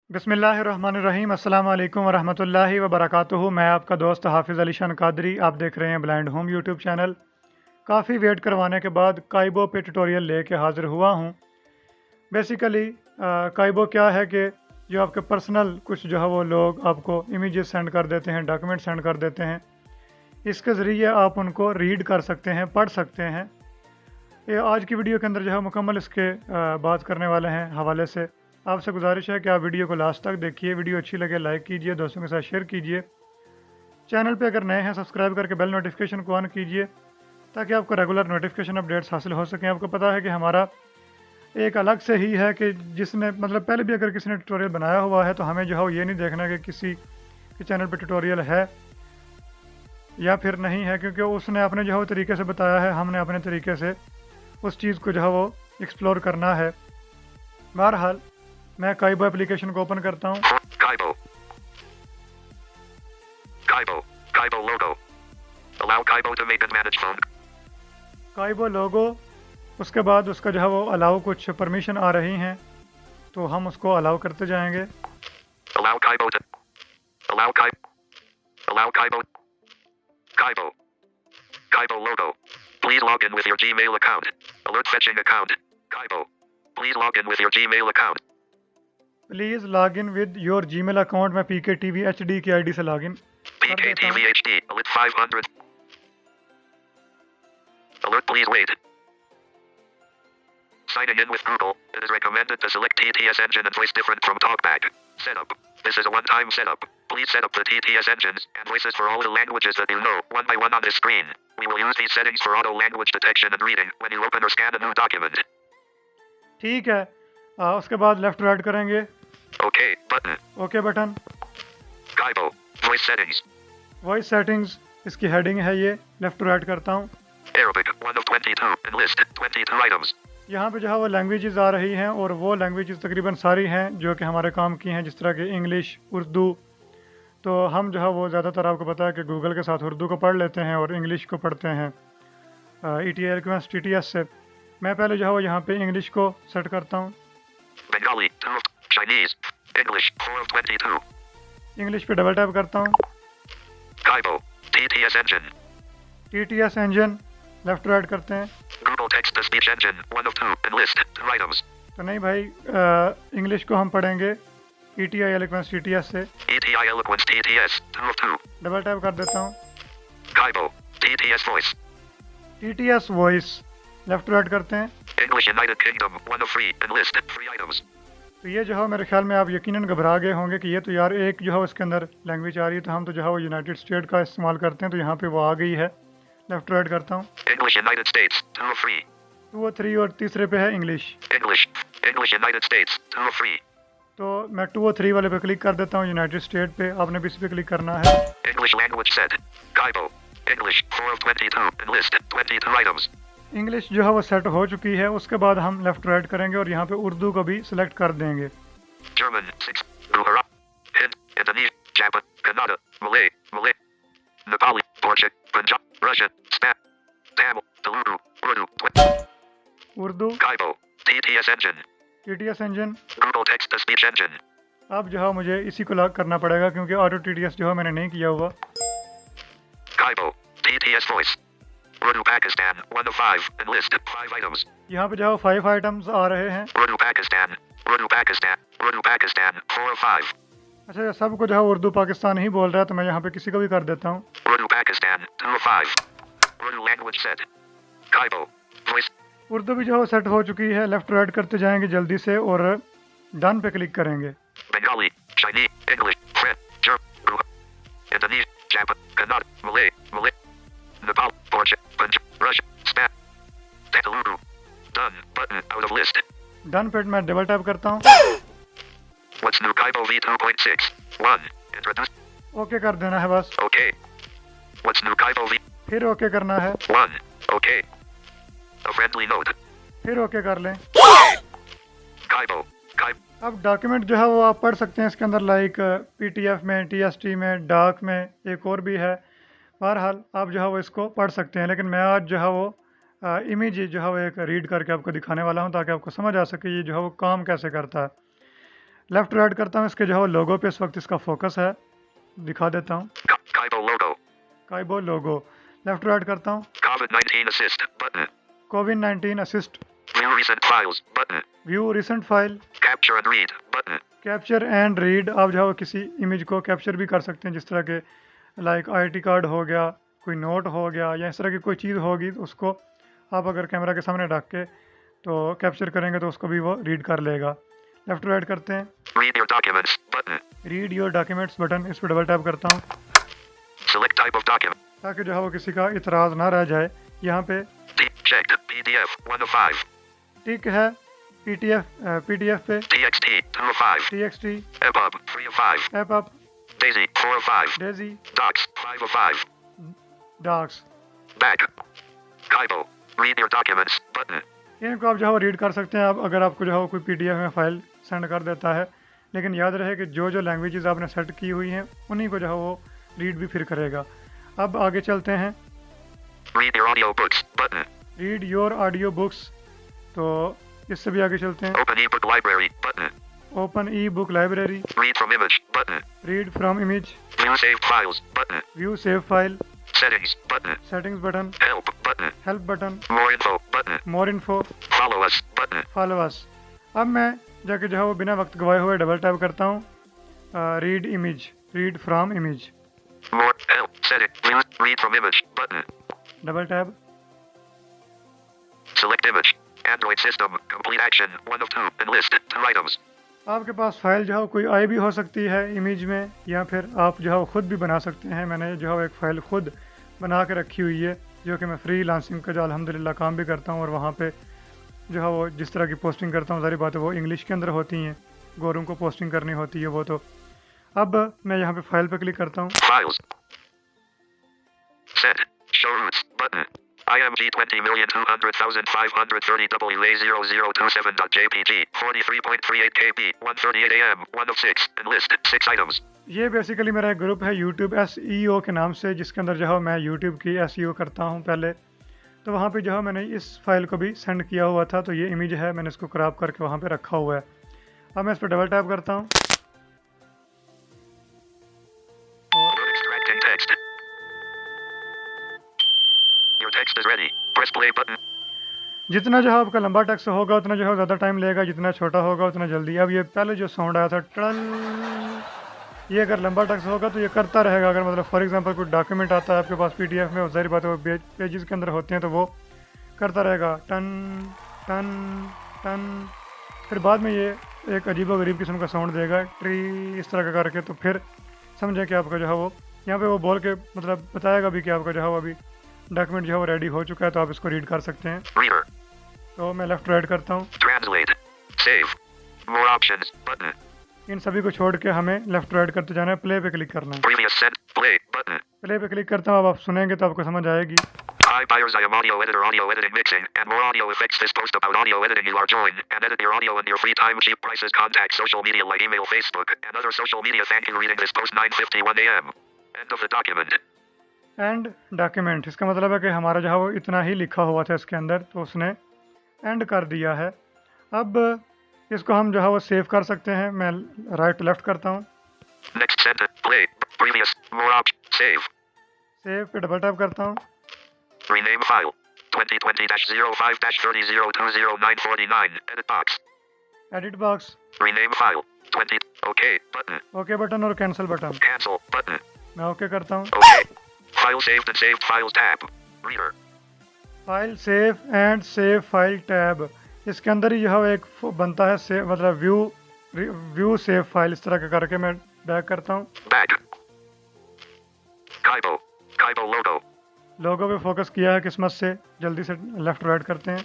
बिस्मिल्लाहिर्रहमानिर्रहीम अस्सलाम वालेकुम वरहमतुल्लाहि वबरकातुहू। मैं आपका दोस्त हाफिज़ अली शान कादरी। आप देख रहे हैं ब्लाइंड होम यूट्यूब चैनल। काफ़ी वेट करवाने के बाद काइबो पे ट्यूटोरियल लेके हाज़िर हुआ हूँ। बेसिकली काइबो क्या है कि जो आपके पर्सनल कुछ जो है वो लोग आपको इमेजेस सेंड कर देते हैं, डॉक्यूमेंट सेंड कर देते हैं। इसके ज़रिए आप उनको रीड कर सकते हैं, पढ़ सकते हैं। ये आज की वीडियो के अंदर जो है मुकम्मल इसके बात करने वाले हैं हवाले से। आपसे गुजारिश है कि आप वीडियो को लास्ट तक देखिए। वीडियो अच्छी लगे लाइक कीजिए, दोस्तों के साथ शेयर कीजिए। चैनल पे अगर नए हैं सब्सक्राइब करके बेल नोटिफिकेशन को ऑन कीजिए ताकि आपको रेगुलर नोटिफिकेशन अपडेट्स हासिल हो सकें। आपको पता है कि हमारा एक अलग से ही है कि जिसने मतलब पहले भी अगर किसी ने ट्यूटोरियल बनाया हुआ है तो हमें जो है ये नहीं देखना कि किसी के चैनल पर ट्यूटोरियल है या फिर नहीं है, क्योंकि उसने अपने जो है तरीके से बताया है, हमने अपने तरीके से उस चीज़ को जो है वो एक्सप्लोर करना है। बहरहाल मैं काइबो एप्लीकेशन को ओपन करता हूँ। Kaibo. Kaibo. Kaibo logo. Allow Kaibo to make and manage phone. काइबो लोगो, उसके बाद उसका जो है वो अलाउ कुछ परमिशन आ रही हैं तो हम उसको अलाउ करते जाएंगे। Allow Kaibo to. Allow Kaibo. Allow Kaibo. Kaibo. Kaibo logo. Please log in with your Gmail account. Alert fetching account. Kaibo. Please log in with your Gmail account. Please log in with your Gmail account. मैं PKTVHD की ID से log in कर देता हूँ। PKTVHD. Alert 500. Alert please wait. Signing in with Google. It is recommended to select TTS engine and voice different from TalkBack. Setup. This is a one-time setup. Please set up the TTS engines and voices for all the languages that you know, one by one on this screen. We will use these settings for auto language detection and reading when you open or scan a new document. ठीक है, उसके बाद left right करेंगे। OK button. Okay button. Kaibo. Voice settings. Voice settings इसकी heading है ये। Left right करता हूँ। Arabic 1 of 22. Enlist 22 items. यहाँ पे जो है वो लैंग्वेजेस आ रही हैं और वो लैंग्वेजेस तकरीबन सारी हैं जो कि हमारे काम की हैं, जिस तरह की इंग्लिश, उर्दू। तो हम जो है वो ज़्यादातर आपको पता है कि गूगल के साथ उर्दू को पढ़ लेते हैं और इंग्लिश को पढ़ते हैं ETI रिक्वेस्ट TTS से। मैं पहले जो है वो यहाँ पे इंग्लिश को सेट करता हूँ। Bengali 2 of. Chinese. English 4 of 22. English पे डबल टैप करता हूँ। Kaibo. TTS engine. TTS engine left right करते हैं। Google text to speech engine 1 of 2. Enlist 2 items. तो नहीं भाई, इंग्लिश को हम पढ़ेंगे ETI रिक्वेस्ट TTS से। ETI eloquence TTS 2 of 2. Double tap कर देता हूँ। Kaibo. TTS voice. TTS voice left right करते हैं। English United Kingdom 1 of 3. Enlist 3 items. तो ये जो है मेरे ख्याल में आप यकीनन घबरा गए होंगे कि ये तो यार एक जो है उसके अंदर लैंग्वेज आ रही है, तो हम तो जो है वो यूनाइटेड स्टेट का इस्तेमाल करते हैं, तो यहाँ पे वो आ गई है। लेफ्ट राइट करता हूँ। English United States 2 of 3. 2 और 3 और तीसरे पे है English. English United States 2 of 3. तो मैं 2 और 3 वाले पे क्लिक कर देता हूँ, यूनाइटेड स्टेट पे। आपने भी इस पे क्लिक करना है। English language set. Kaibo. English 4 of 22. Enlist 22 items. English जो है वो सेट हो चुकी है। उसके बाद हम लेफ्ट राइट करेंगे और यहाँ पे उर्दू को भी सिलेक्ट कर देंगे। German 6. Gujarat. Hind. Indonesian. Japan. Kannada. Malay. Nepali. Portuguese. Punjab. Russian. Spanish. Tamil. Telugu. Urdu. Urdu. Kaibo. TTS engine. TTS engine. Google text to speech engine. अब जो है मुझे इसी को लॉक करना पड़ेगा क्योंकि ऑटो TTS जो है मैंने नहीं किया हुआ। Kaibo. TTS voice. Urdu Pakistan 1 of 5. Enlist 5 items. यहाँ पे जो है 5 आइटम्स आ रहे हैं। Urdu Pakistan. Urdu Pakistan. Urdu Pakistan 4 of 5. अच्छा, सबको जो है उर्दू पाकिस्तान ही बोल रहा है, तो मैं यहाँ पे किसी को भी कर देता हूँ। Urdu Pakistan 2 of 5. Urdu language set. Kaibo. Voice. Urdu भी जो है सेट हो चुकी है। लेफ्ट राइट करते जाएंगे जल्दी से और डन पे क्लिक करेंगे। Bengali. Chinese. English. French. German. Indonesian. Japan. Kannada. Malay. Nepal. Portuguese. Punjab. Russian. Spanish. Telugu. Done. Button out of list. Done पे मैं डबल टैप करता हूँ। What's new Kaibo V2.6? 1. Introduce. Okay कर देना है बस। OK. What's new Kaibo V? फिर okay करना है। 1. OK. A friendly note. फिर ओके कर लें। Kaibo. अब डॉक्यूमेंट जो है वो आप पढ़ सकते हैं इसके अंदर, लाइक PDF में, TST में, डाक में, एक और भी है। बहरहाल आप जो है वो इसको पढ़ सकते हैं, लेकिन मैं आज जो है वो इमेज जो है वो एक रीड करके आपको दिखाने वाला हूँ ताकि आपको समझ आ सके ये जो है वो काम कैसे करता है। लेफ्ट टू राइट करता हूँ, इसके जो है लोगो पे इस वक्त इसका फोकस है, दिखा देता हूँ। Kaibo logo. Kaibo logo. Left to right करता हूँ। COVID-19 assist button. कोविड-19 assist. View recent files button. View recent file. Capture and read button. Capture and read, आप जो है किसी इमेज को कैप्चर भी कर सकते हैं, जिस तरह के लाइक आईडी कार्ड हो गया, कोई नोट हो गया, या इस तरह की कोई चीज़ होगी तो उसको आप अगर कैमरा के सामने रख के तो कैप्चर करेंगे तो उसको भी वो रीड कर लेगा। लेफ्ट टू राइट करते हैं। Read your documents button. Read your documents button, इस पर डबल टैप करता हूँ Select type of document. ताकि जो है वो किसी का इतराज़ ना रह जाए। यहाँ पे Checked PDF 1 of 5. टिक है पीडीएफ पे, TXT 2 of 5. TXT, EPUB 3 of 5. EPUB, Daisy 4 of 5. Daisy, Docs 5 of 5. Docs. Back. Kaibo. Read your documents button. इनको आप जो है वो रीड कर सकते हैं। आप अगर आपको जो है वो कोई पीडीएफ में फाइल सेंड कर देता है, लेकिन याद रहे कि जो जो लैंग्वेजेस आपने सेट की हुई हैं उन्हीं को जो है वो रीड भी फिर करेगा। अब आगे चलते हैं। Read your audio books button. Read your audio books, तो इससे भी आगे चलते हैं। Open ebook library button. Open E book library. Read from image button. Read from image. View saved files button. View save file. Settings button. Settings button. Help button. Help button. More info button. More info. Follow us button. Follow us. अब मैं जाके जो है वो बिना वक्त गवाए हुए डबल टैप करता हूँ read image, read from image. More help setting. Read from image button. Double tap. Select image. Android system. Complete action 1 of 2. Enlist 2 items. आपके पास फाइल जो है कोई आई भी हो सकती है इमेज में, या फिर आप जो है वो खुद भी बना सकते हैं। मैंने जो है एक फ़ाइल खुद बना के रखी हुई है, जो कि मैं फ्री लांसिंग का जो अल्हम्दुलिल्लाह काम भी करता हूँ, और वहाँ पे जो है वो जिस तरह की पोस्टिंग करता हूँ, सारी बातें वो इंग्लिश के अंदर होती हैं, गोरों को पोस्टिंग करनी होती है वो। तो अब मैं यहाँ पे फाइल पे क्लिक करता हूँ। Files. Set. Show routes button. IMG 20,200,530 WA0027.jpg 43.38 KB 1:38 AM 1 of 6. Enlist 6 items. ये बेसिकली मेरा एक ग्रुप है यूट्यूब SEO के नाम से, जिसके अंदर जो है मैं यूट्यूब की SEO करता हूँ पहले। तो वहाँ पे जो है मैंने इस फाइल को भी सेंड किया हुआ था, तो ये इमेज है, मैंने इसको क्रॉप करके वहाँ पे रखा हुआ है। अब मैं इस पर डबल टैप करता हूँ। Extracting text. Your text is ready. Press play button. जितना जो है आपका लंबा टेक्स्ट होगा उतना जो है ज़्यादा टाइम लेगा, जितना छोटा होगा उतना जल्दी। अब ये पहले जो साउंड आया था टल, ये अगर लंबा टेक्स्ट होगा तो ये करता रहेगा। अगर मतलब फॉर एग्जांपल कोई डॉक्यूमेंट आता है आपके पास पीडीएफ में, ज़ाहिर बात है वो पेजेस के अंदर होते हैं, तो वो करता रहेगा टन टन टन। फिर बाद में ये एक अजीब गरीब किस्म का साउंड देगा ट्री इस तरह का करके, तो फिर समझें कि आपका जो है वो यहाँ पे वो बोल के मतलब बताएगा भी कि आपका जो है वो अभी डॉक्यूमेंट जो है वो रेडी हो चुका है, तो आप इसको रीड कर सकते हैं। Reader. तो मैं लेफ्ट राइट करता हूँ। Translate. Save. More options button. इन सभी को छोड़ के हमें लेफ्ट राइट करते जाना है, प्ले पे क्लिक करना है। Previous sent. Play button. Play पे क्लिक करता हूँ। अब आप सुनेंगे तो आपको समझ आएगी। Hi buyers, I am audio editor, audio editing, mixing, and more audio effects. This post about audio editing, you are join and edit your audio in your free time. Cheap prices. Contact social media like email, Facebook, and other social media. Thank you. Reading this post 9:51 AM. End of the document. And document, इसका मतलब है कि हमारा जो है वो इतना ही लिखा हुआ था इसके अंदर, तो उसने एंड कर दिया है। अब इसको हम जो है वो सेव कर सकते हैं। मैं राइट टू लेफ्ट करता हूँ। Next sentence. Play. Previous. More options. Save. Save पे डबल टैप करता हूँ। Rename file. 2020-05-3020949. Edit box. Edit box. Rename file. 20. OK button. Okay button और कैंसिल बटन। Cancel button. मैं ओके करता हूँ। OK. File saved and saved files tab. Reader. File save and save file tab, इसके अंदर ही जो है वो एक बनता है सेव, मतलब व्यू सेव फाइल, इस तरह का करके मैं बैक करता हूँ। Back. Kaibo. Kaibo logo. लोगों पे फोकस किया है किस्मत से। जल्दी से लेफ्ट राइट करते हैं।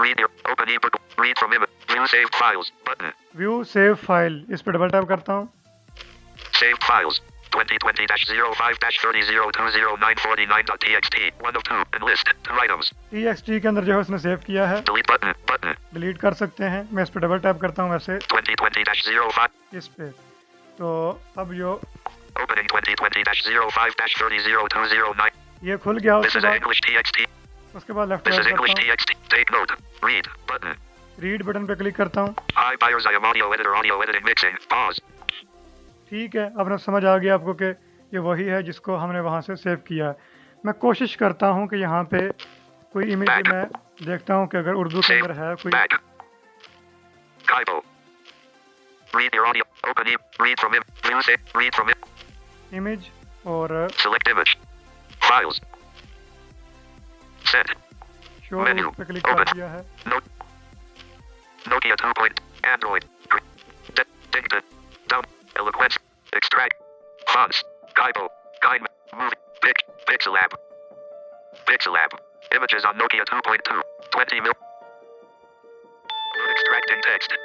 Read your open ebook. Read from image. View saved files button. View save file, इस पे डबल टैप करता हूँ। Saved files. 2020-05-3020949.txt 1 of 2. Enlist 2 items. TXT के अंदर जो है उसने सेव किया है। Delete button. डिलीट कर सकते हैं। मैं इस पे डबल टैप करता हूँ वैसे 2020-05. इस पे। तो अब जो Opening 2020-05-30209. ये खुल गया, This is English TXT. उसके बाद left This is right English करता हूँ। TXT. Take note. Read button. Read button पे क्लिक करता हूँ। Hi buyers, I am audio editing mixing. Pause. ठीक है, अब समझ आ गया आपको कि ये वही है जिसको हमने वहाँ से सेव किया है। मैं कोशिश करता हूँ कि यहाँ पे कोई इमेज मैं देखता हूँ कि अगर उर्दू के अंदर है कोई। Back. Kaibo. Read your audio. Open it. Read from it. Use it. Read from it. Image और Select image. Files. Set. Show Menu. पे क्लिक कर Open. दिया है। Nokia 2. Android. Dictate. Down. Eloquence. Extract. Fonts. Kaibo. Guide. Movie. Pixel app. Pixel app. Images on Nokia 2.2. 20 mil. Extracting text.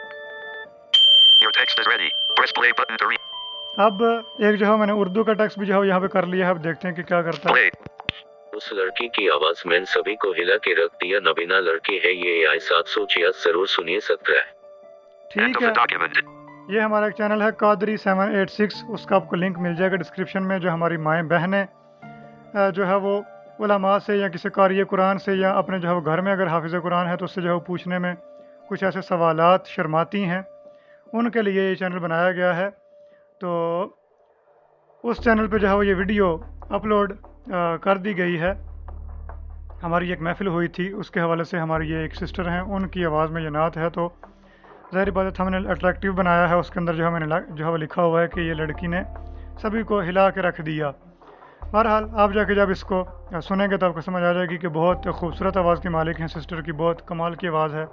Your text is ready. Press play button to read. अब एक जो है मैंने उर्दू का text भी जो है यहाँ पे कर लिया है। अब देखते हैं कि क्या करता है। Play. उस लड़की की आवाज में सभी को हिला के रख दिया। नबीना लड़की है ये AI 766 जरूर सुनिए 17। ठीक End of है, the document. ये हमारा एक चैनल है कादरी 786, उसका आपको लिंक मिल जाएगा डिस्क्रिप्शन में। जो हमारी माएँ बहनें जो है वो उलमा से या किसी कारी कुरान से या अपने जो है वो घर में अगर हाफिज़ कुरान है तो उससे जो है वो पूछने में कुछ ऐसे सवालात शर्माती हैं, उनके लिए ये चैनल बनाया गया है। तो उस चैनल पे जो है वो ये वीडियो अपलोड कर दी गई है। हमारी एक महफिल हुई थी, उसके हवाले से हमारी ये एक सिस्टर हैं, उनकी आवाज़ में ये नात है। तो ज़ाहिर बात है हमने अट्रैक्टिव बनाया है। उसके अंदर जो है मैंने जो है वो लिखा हुआ है कि ये लड़की ने सभी को हिला के रख दिया। बहरहाल आप जाके जब इसको सुनेंगे तो आपको समझ आ जाएगी कि बहुत खूबसूरत आवाज़ की मालिक हैं सिस्टर की, बहुत कमाल की आवाज़ है।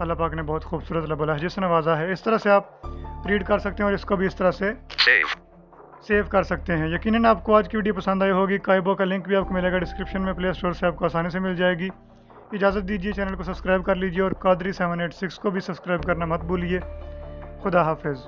अल्लाह पाक ने बहुत खूबसूरत लबल लहजे से नवाजा है। इस तरह से आप रीड कर सकते हैं और इसको भी इस तरह से सेव कर सकते हैं। यकीनन आपको आज की वीडियो पसंद आई होगी। काइबो का लिंक भी आपको मिलेगा डिस्क्रिप्शन में, प्ले स्टोर से आपको आसानी से मिल जाएगी। इजाज़त दीजिए, चैनल को सब्सक्राइब कर लीजिए और कादरी 786 को भी सब्सक्राइब करना मत भूलिए। खुदा हाफिज़।